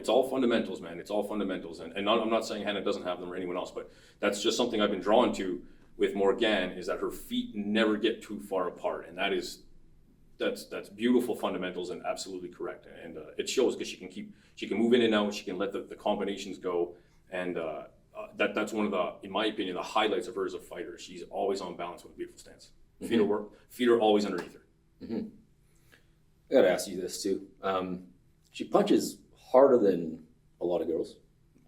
it's all fundamentals, man. It's all fundamentals. And I'm not saying Hanna doesn't have them or anyone else, but that's just something I've been drawn to with Morgane, is that her feet never get too far apart. And that's beautiful fundamentals and absolutely correct. And it shows because she can move in and out, she can let the combinations go. And that's one of the, in my opinion, the highlights of her as a fighter. She's always on balance with a beautiful stance. Feet are always underneath her. Mm-hmm. I gotta ask you this too. She punches harder than a lot of girls.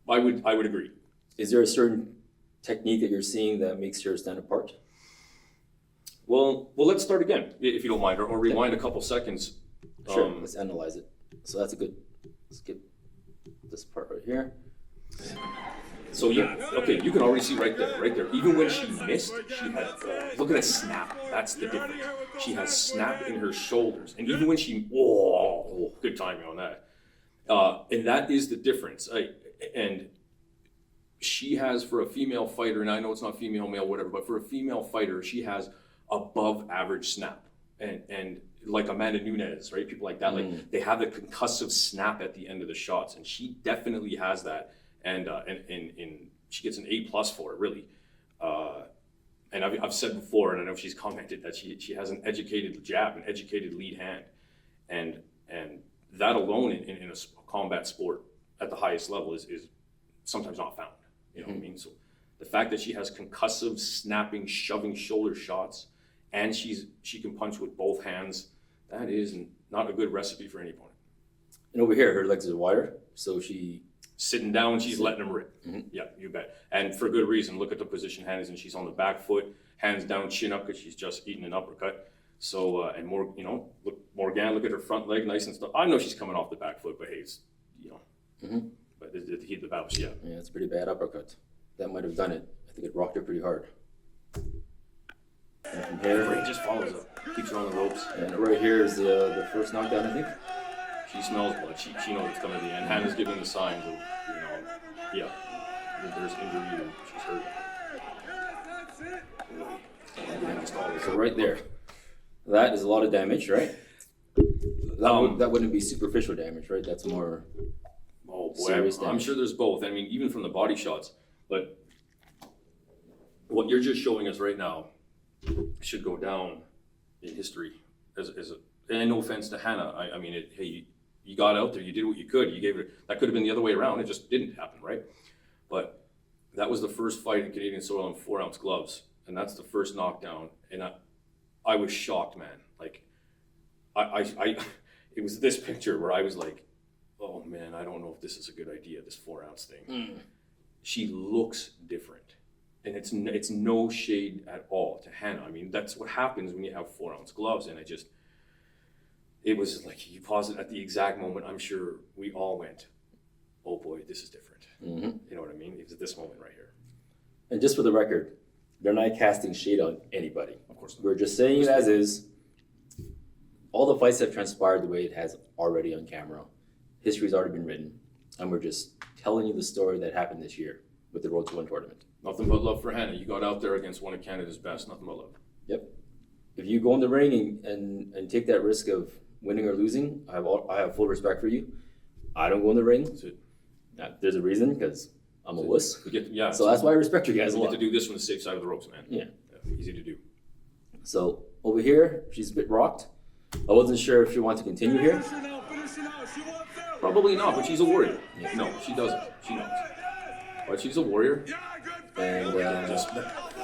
I would agree. Is there a certain technique that you're seeing that makes her stand apart? Well, let's start again, if you don't mind, or rewind a couple seconds. Sure, let's analyze it. So that's a good, skip this part right here. So you can already see right there. Even when she missed, she had, look at that snap. That's the difference. She has snap in her shoulders. And even when she, good timing on that. And that is the difference. And she has, for a female fighter, and I know it's not female, male, whatever, but for a female fighter, she has above average snap. And like Amanda Nunes, right? People like that, like they have the concussive snap at the end of the shots. And she definitely has that. And she gets an A+ for it, really. And I've said before, and I know she's commented that she has an educated jab, an educated lead hand, and that alone in a combat sport at the highest level is sometimes not found. You know what I mean? So the fact that she has concussive, snapping, shoving shoulder shots, and she can punch with both hands, that is not a good recipe for any opponent. And over here, her legs are wider, so she. Sitting down, she's letting them rip. Yeah, you bet. And for good reason. Look at the position Hanna's in. She's on the back foot, hands down, chin up, because she's just eating an uppercut. So, and more, look, Morgane, look at her front leg, nice and stuff. I know she's coming off the back foot, but hey, it's, but the heat of the battle, yeah. Yeah, it's a pretty bad uppercut. That might have done it. I think it rocked her pretty hard. And from here, Ray just follows up, keeps her on the ropes. And right here is the first knockdown, I think. She smells blood. She knows it's coming to the end. Hanna's giving the signs of, yeah, there's injury. She's hurt. So right there, that is a lot of damage, right? That wouldn't be superficial damage, right? That's more serious damage. I'm sure there's both. I mean, even from the body shots. But what you're just showing us right now should go down in history as a. And no offense to Hanna. I mean, hey. You got out there, you did what you could, you gave it, that could have been the other way around, it just didn't happen, right? But that was the first fight in Canadian soil in 4-ounce gloves, and that's the first knockdown, and I was shocked, man. Like, it was this picture where I was like, oh man, I don't know if this is a good idea, this 4-ounce thing. She looks different, and it's no shade at all to Hanna. I mean, that's what happens when you have 4-ounce gloves, and it was like, you paused it at the exact moment, I'm sure we all went, oh boy, this is different. You know what I mean? It was this moment right here. And just for the record, they're not casting shade on anybody. Of course not. We're just saying it as is. All the fights have transpired the way it has already on camera. History's already been written. And we're just telling you the story that happened this year with the Road to One tournament. Nothing but love for Hanna. You got out there against one of Canada's best, nothing but love. Yep. If you go in the ring and take that risk of winning or losing, I have full respect for you. I don't go in the ring. That's it. There's a reason, because I'm a wuss. So that's why I respect you guys a lot. You get to do this from the safe side of the ropes, man. Yeah. Easy to do. So over here, she's a bit rocked. I wasn't sure if she wanted to continue here. Probably not, but she's a warrior. Yeah. No, she doesn't. She knows. But she's a warrior. And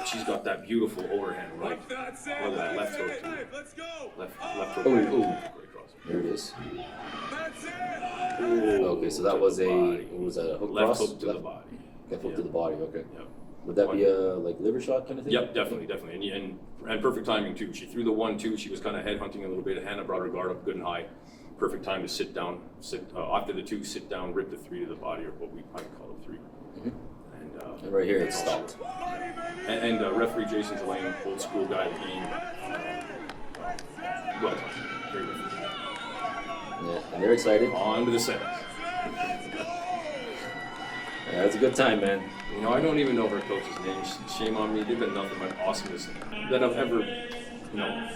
she's got that beautiful overhand right. Look at that left hook. Left hook. Great cross. There it is. Okay, so that was a hook left cross? Hook to the body. Left hook to the body, okay. Yep. Would that be a liver shot kind of thing? Yep, definitely. And perfect timing too. She threw the 1-2. She was kind of head hunting a little bit. Hanna brought her guard up good and high. Perfect time to sit down. After the 2, sit down, rip the 3 to the body, or what we might call a 3. And right here, it's stopped. And referee Jason Bryant, old school guy of the game. Well done. Great referee. Yeah, and they're excited. On to the seventh. Yeah, that's a good time, man. I don't even know her coach's name. Shame on me. They've been nothing but awesomest that I've ever known.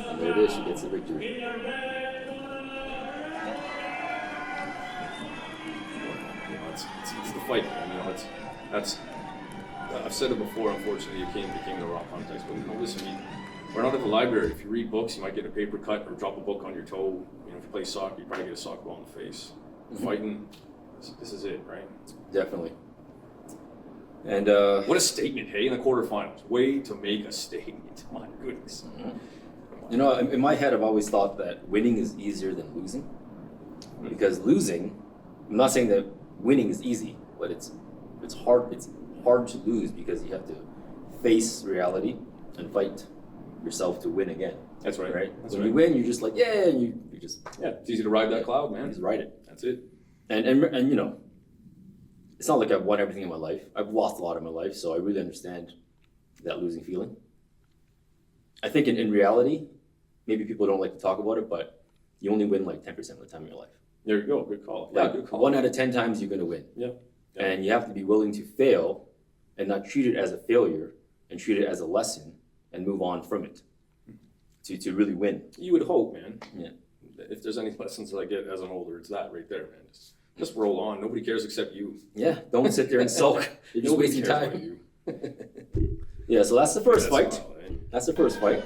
And there it is. She gets the victory. it's the fight, man. You know, that's I've said it before. Unfortunately, it came in the wrong context. But you know, listen, we're not at the library. If you read books, you might get a paper cut or drop a book on your toe. You know, if you play soccer, you probably get a soccer ball in the face. Fighting, this is it, right? Definitely. And what a statement, hey, in the quarterfinals. Way to make a statement. My goodness. You know, in my head, I've always thought that winning is easier than losing. Because losing, I'm not saying that winning is easy, but it's hard to lose because you have to face reality and fight yourself to win again. That's right. Right? That's when right. you win, you're just like, yeah, and you just it's easy to ride that cloud, man. just ride it. That's it. And you know, it's not like I've won everything in my life. I've lost a lot in my life, so I really understand that losing feeling. I think in reality, maybe people don't like to talk about it, but you only win like 10% of the time in your life. There you go. Good call. Like Good call. 1 out of 10 times you're going to win. Yeah. And you have to be willing to fail and not treat it as a failure and treat it as a lesson and move on from it to really win. You would hope, man. Yeah. If there's any lessons that I get as I'm older, it's that right there, man. Just roll on. Nobody cares except you. Yeah, don't sit there and sulk. You're just Nobody wasting cares time. about you. Yeah, so that's the first fight. Wild, eh? That's the first fight.